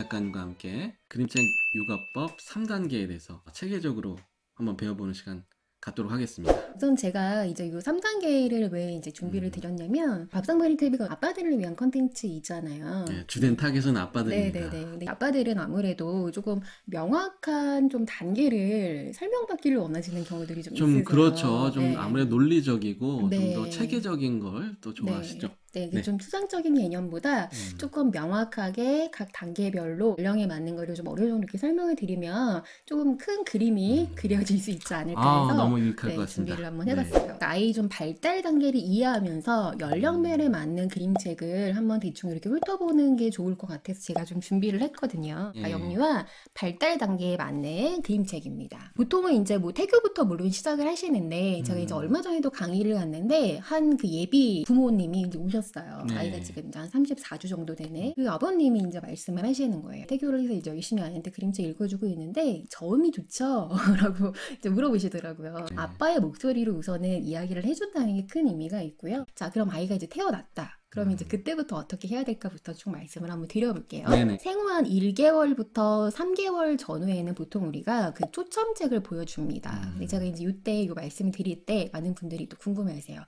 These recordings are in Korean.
작가님과 함께 그림책 육아법 3단계에 대해서 체계적으로 한번 배워보는 시간 갖도록 하겠습니다. 우선 제가 이제 이 3단계를 왜 이제 준비를 드렸냐면 밥상머리 TV가 아빠들을 위한 컨텐츠이잖아요. 네, 주된 타겟은 아빠들입니다. 네네네. 근데 아빠들은 아무래도 조금 명확한 좀 단계를 설명받기를 원하시는 경우들이 좀 있으세요. 그렇죠. 좀 네. 아무래도 논리적이고 네. 좀 더 체계적인 걸 또 좋아하시죠. 네, 네. 좀 추상적인 개념보다 조금 명확하게 각 단계별로 연령에 맞는 거를 좀 어느 정도 이렇게 설명을 드리면 조금 큰 그림이 그려질 수 있지 않을까 해서 너무 유익할 것 같습니다. 준비를 한번 해봤어요. 그러니까 아이 좀 발달 단계를 이해하면서 연령별에 맞는 그림책을 한번 대충 이렇게 훑어보는 게 좋을 것 같아서 제가 좀 준비를 했거든요. 그러니까 영유아 발달 단계에 맞는 그림책입니다. 보통은 이제 뭐 태교부터 물론 시작을 하시는데 제가 이제 얼마 전에도 강의를 갔는데 한 그 예비 부모님이 이제 오셨어요. 네. 아이가 지금 이제 한 34주 정도 되네. 그 아버님이 이제 말씀을 하시는 거예요. 태교를 해서 이제 열심히 아이한테 그림책 읽어주고 있는데 저음이 좋죠? 라고 이제 물어보시더라고요. 네. 아빠의 목소리로 우선은 이야기를 해준다는 게 큰 의미가 있고요. 자, 그럼 아이가 이제 태어났다. 그럼 이제 그때부터 어떻게 해야 될까부터 쭉 말씀을 한번 드려볼게요. 네네. 생후 한 1개월부터 3개월 전후에는 보통 우리가 그 초점책을 보여줍니다. 근데 제가 이제 이때 이 말씀을 드릴 때 많은 분들이 또 궁금해하세요.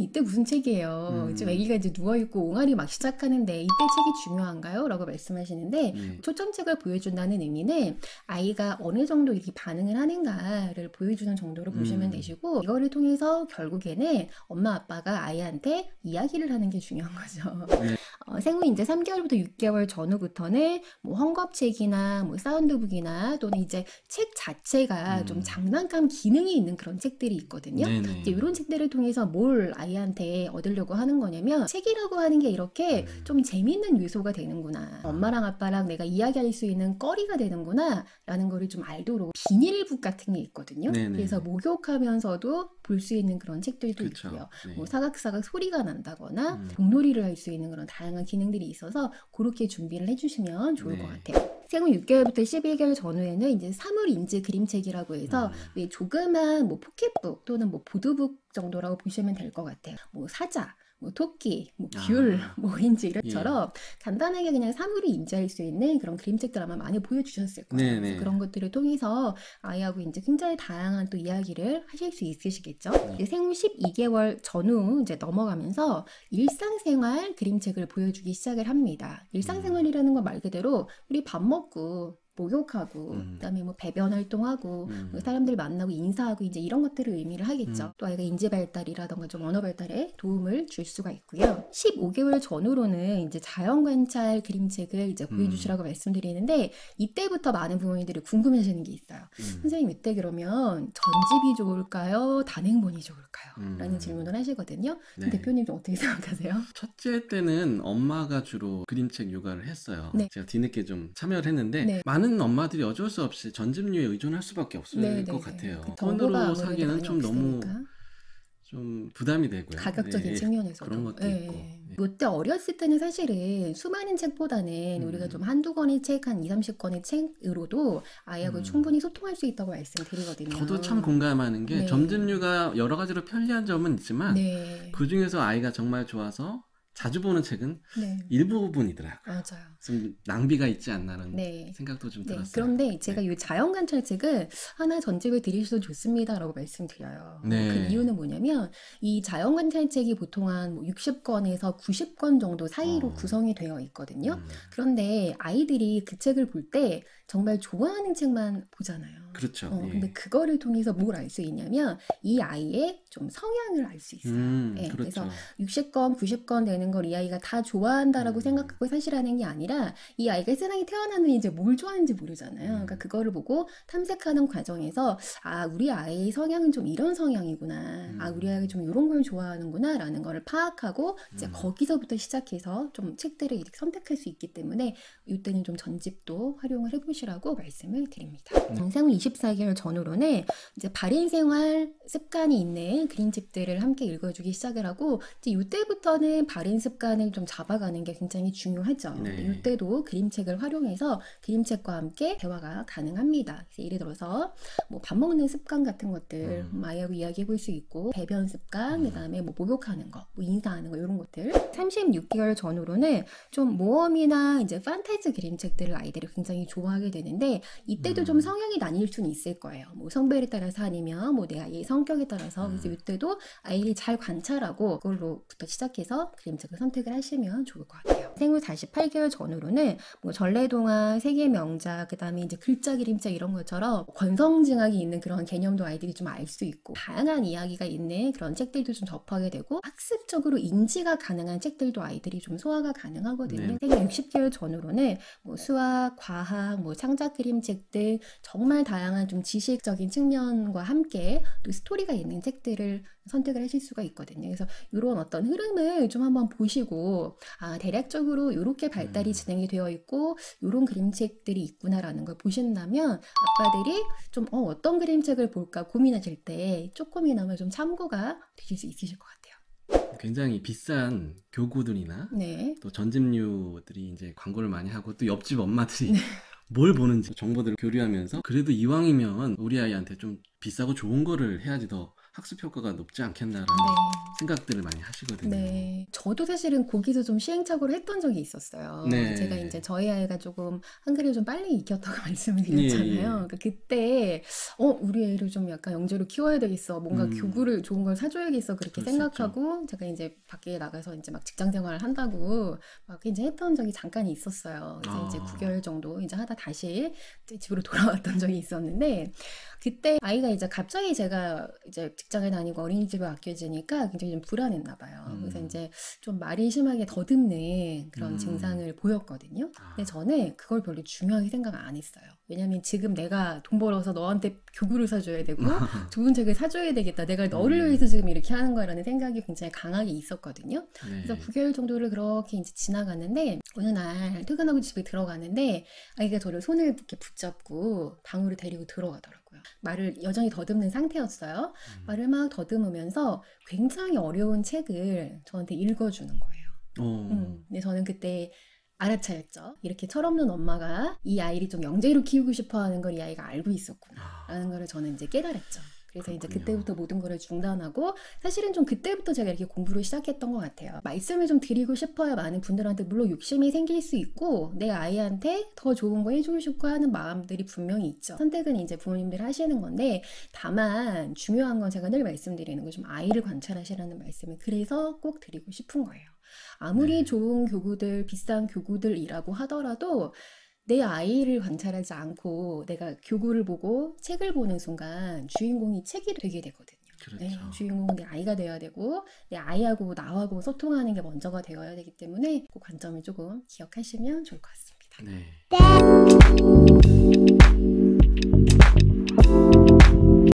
이때 무슨 책이에요? 지금 아기가 이제 누워있고 옹알이 막 시작하는데 이때 책이 중요한가요? 라고 말씀하시는데 초점책을 보여준다는 의미는 아이가 어느 정도 이렇게 반응을 하는가를 보여주는 정도로 보시면 되시고 이거를 통해서 결국에는 엄마 아빠가 아이한테 이야기를 하는 게 중요한 거죠. 네. 생후 이제 3개월부터 6개월 전후부터는 뭐 헝겊책이나 뭐 사운드북이나 또는 이제 책 자체가 좀 장난감 기능이 있는 그런 책들이 있거든요. 이제 이런 책들을 통해서 뭘 아이한테 얻으려고 하는 거냐면 책이라고 하는 게 이렇게 좀 재밌는 요소가 되는구나. 엄마랑 아빠랑 내가 이야기할 수 있는 거리가 되는구나 라는 거를 좀 알도록 비닐북 같은 게 있거든요. 그래서 목욕하면서도 볼 수 있는 그런 책들도 그쵸. 있고요. 네. 뭐 사각사각 소리가 난다거나 공놀이를 할 수 있는 그런 다양한 기능들이 있어서 그렇게 준비를 해주시면 좋을 것 같아요. 생후 6개월부터 11개월 전후에는 이제 사물인지 그림책이라고 해서 왜 조그만 뭐 포켓북 또는 뭐 보드북 정도라고 보시면 될 것 같아요. 뭐 사자, 뭐 토끼, 뭐 귤, 뭐 인지 이것처럼 간단하게 그냥 사물을 인지할 수 있는 그런 그림책들 아마 많이 보여주셨을 거예요. 그래서 그런 것들을 통해서 아이하고 이제 굉장히 다양한 또 이야기를 하실 수 있으시겠죠. 이제 생후 12개월 전후 이제 넘어가면서 일상생활 그림책을 보여주기 시작을 합니다. 일상생활이라는 건 말 그대로 우리 밥 먹고 목욕하고 그다음에 뭐 배변 활동하고 뭐 사람들 만나고 인사하고 이제 이런 것들을 의미를 하겠죠. 또 아이가 인지 발달이라던가 좀 언어 발달에 도움을 줄 수가 있고요. 15개월 전후로는 이제 자연 관찰 그림책을 이제 보여주시라고 말씀드리는데 이때부터 많은 부모님들이 궁금해하시는 게 있어요. 선생님 이때 그러면 전집이 좋을까요? 단행본이 좋을까요? 라는 질문을 하시거든요. 대표님 좀 어떻게 생각하세요? 첫째 때는 엄마가 주로 그림책 육아를 했어요. 제가 뒤늦게 좀 참여를 했는데 많은 엄마들이 어쩔 수 없이 전집류에 의존할 수밖에 없을 것 같아요. 폰으로 사기는 좀 너무 좀 부담이 되고요. 가격적인 측면에서도 그런 것도 있고. 이때 어렸을 때는 사실은 수많은 책보다는 우리가 좀 한두 권의 책, 한 20, 30권의 책으로도 아이하고 충분히 소통할 수 있다고 말씀드리거든요. 저도 참 공감하는 게 전집류가 여러 가지로 편리한 점은 있지만 그 중에서 아이가 정말 좋아서 자주 보는 책은 일부분이더라고요. 맞아요. 좀 낭비가 있지 않나라는 생각도 좀 들었어요. 그런데 제가 이 자연관찰책은 하나 전집을 드리셔도 좋습니다라고 말씀드려요. 그 이유는 뭐냐면 이 자연관찰책이 보통 한 60권에서 90권 정도 사이로 구성이 되어 있거든요. 그런데 아이들이 그 책을 볼 때 정말 좋아하는 책만 보잖아요. 그렇죠. 근데 그거를 통해서 뭘 알 수 있냐면 이 아이의 좀 성향을 알 수 있어요. 그렇죠. 그래서 60권, 90권 되는 걸 이 아이가 다 좋아한다라고 생각하고 사실 하는 게 아니라 이 아이가 세상에 태어나는 이제 뭘 좋아하는지 모르잖아요. 그러니까 그거를 보고 탐색하는 과정에서 아, 우리 아이의 성향은 좀 이런 성향이구나. 아, 우리 아이가 좀 이런 걸 좋아하는구나 라는 거를 파악하고 이제 거기서부터 시작해서 좀 책들을 이렇게 선택할 수 있기 때문에 이때는 좀 전집도 활용을 해보시라고 말씀을 드립니다. 생후 24개월 전후로는 이제 발인생활 습관이 있는 그림책들을 함께 읽어주기 시작을 하고 이제 이때부터는 발인 습관을 좀 잡아가는 게 굉장히 중요하죠. 이때도 그림책을 활용해서 그림책과 함께 대화가 가능합니다. 그래서 예를 들어서 뭐 밥 먹는 습관 같은 것들 아이하고 이야기해 볼 수 있고 배변 습관, 그다음에 뭐 목욕하는 거, 뭐 인사하는 거 이런 것들 36개월 전후로는 좀 모험이나 이제 판타지 그림책들을 아이들이 굉장히 좋아하게 되는데 이때도 좀 성향이 나뉠 수는 있을 거예요. 뭐 성별에 따라서 아니면 뭐 내 아이의 성격에 따라서 그래서 이때도 아이를 잘 관찰하고 그걸로부터 시작해서 그림책을 선택을 하시면 좋을 것 같아요. 생후 48개월 전후로는 뭐 전래동화, 세계 명작, 그다음에 이제 글자 그림책 이런 것처럼 권성징악이 있는 그런 개념도 아이들이 좀 알 수 있고 다양한 이야기가 있는 그런 책들도 좀 접하게 되고 학습적으로 인지가 가능한 책들도 아이들이 좀 소화가 가능하거든요. 생후 60개월 전후로는 뭐 수학, 과학, 뭐 창작 그림책들 정말 다양한 좀 지식적인 측면과 함께 또 스토리가 있는 책들을 선택을 하실 수가 있거든요. 그래서 이런 어떤 흐름을 좀 한번 보시고 대략적으로 이렇게 발달이 진행이 되어 있고 이런 그림책들이 있구나라는 걸 보신다면 아빠들이 좀 어떤 그림책을 볼까 고민하실 때 조금이나마 좀 참고가 되실 수 있으실 것 같아요. 굉장히 비싼 교구들이나 또 전집류들이 이제 광고를 많이 하고 또 옆집 엄마들이 뭘 보는지 정보들을 교류하면서 그래도 이왕이면 우리 아이한테 좀 비싸고 좋은 거를 해야지 더 학습 효과가 높지 않겠나라는 생각들을 많이 하시거든요. 네. 저도 사실은 거기서 좀 시행착오를 했던 적이 있었어요. 제가 이제 저희 아이가 조금 한글을 좀 빨리 익혔다고 말씀을 드렸잖아요. 그러니까 그때 우리 애를 좀 약간 영재로 키워야 되겠어. 뭔가 교구를 좋은 걸 사줘야겠어. 그렇게 생각하고 제가 이제 밖에 나가서 이제 막 직장 생활을 한다고 막 이제 했던 적이 잠깐 있었어요. 그래서 이제 9개월 정도 이제 하다 다시 이제 집으로 돌아왔던 적이 있었는데 그때 아이가 이제 갑자기 제가 이제 직장을 다니고 어린이집에 맡겨지니까 굉장히 좀 불안했나 봐요. 그래서 이제 좀 말이 심하게 더듬는 그런 증상을 보였거든요. 근데 저는 그걸 별로 중요하게 생각 안 했어요. 왜냐면 지금 내가 돈 벌어서 너한테 교구를 사줘야 되고 좋은 책을 사줘야 되겠다. 내가 너를 위해서 지금 이렇게 하는 거라는 생각이 굉장히 강하게 있었거든요. 그래서 9개월 정도를 그렇게 이제 지나갔는데 어느 날 퇴근하고 집에 들어가는데 아이가 저를 손을 이렇게 붙잡고 방으로 데리고 들어가더라고요. 말을 여전히 더듬는 상태였어요. 말을 막 더듬으면서 굉장히 어려운 책을 저한테 읽어주는 거예요. 근데 저는 그때 알아차렸죠. 이렇게 철없는 엄마가 이 아이를 좀 영재로 키우고 싶어하는 걸 이 아이가 알고 있었구나 라는 걸 저는 이제 깨달았죠. 그래서 이제 그때부터 모든 거를 중단하고 사실은 좀 그때부터 제가 이렇게 공부를 시작했던 것 같아요. 말씀을 좀 드리고 싶어요. 많은 분들한테 물론 욕심이 생길 수 있고 내 아이한테 더 좋은 거 해주고 싶고 하는 마음들이 분명히 있죠. 선택은 이제 부모님들이 하시는 건데 다만 중요한 건 제가 늘 말씀드리는 거 좀 아이를 관찰하시라는 말씀을 그래서 꼭 드리고 싶은 거예요. 아무리 좋은 교구들, 비싼 교구들이라고 하더라도 내 아이를 관찰하지 않고 내가 교구를 보고 책을 보는 순간 주인공이 책이 되게 되거든요. 주인공은 내 아이가 되어야 되고 내 아이하고 나하고 소통하는 게 먼저가 되어야 되기 때문에 그 관점을 조금 기억하시면 좋을 것 같습니다.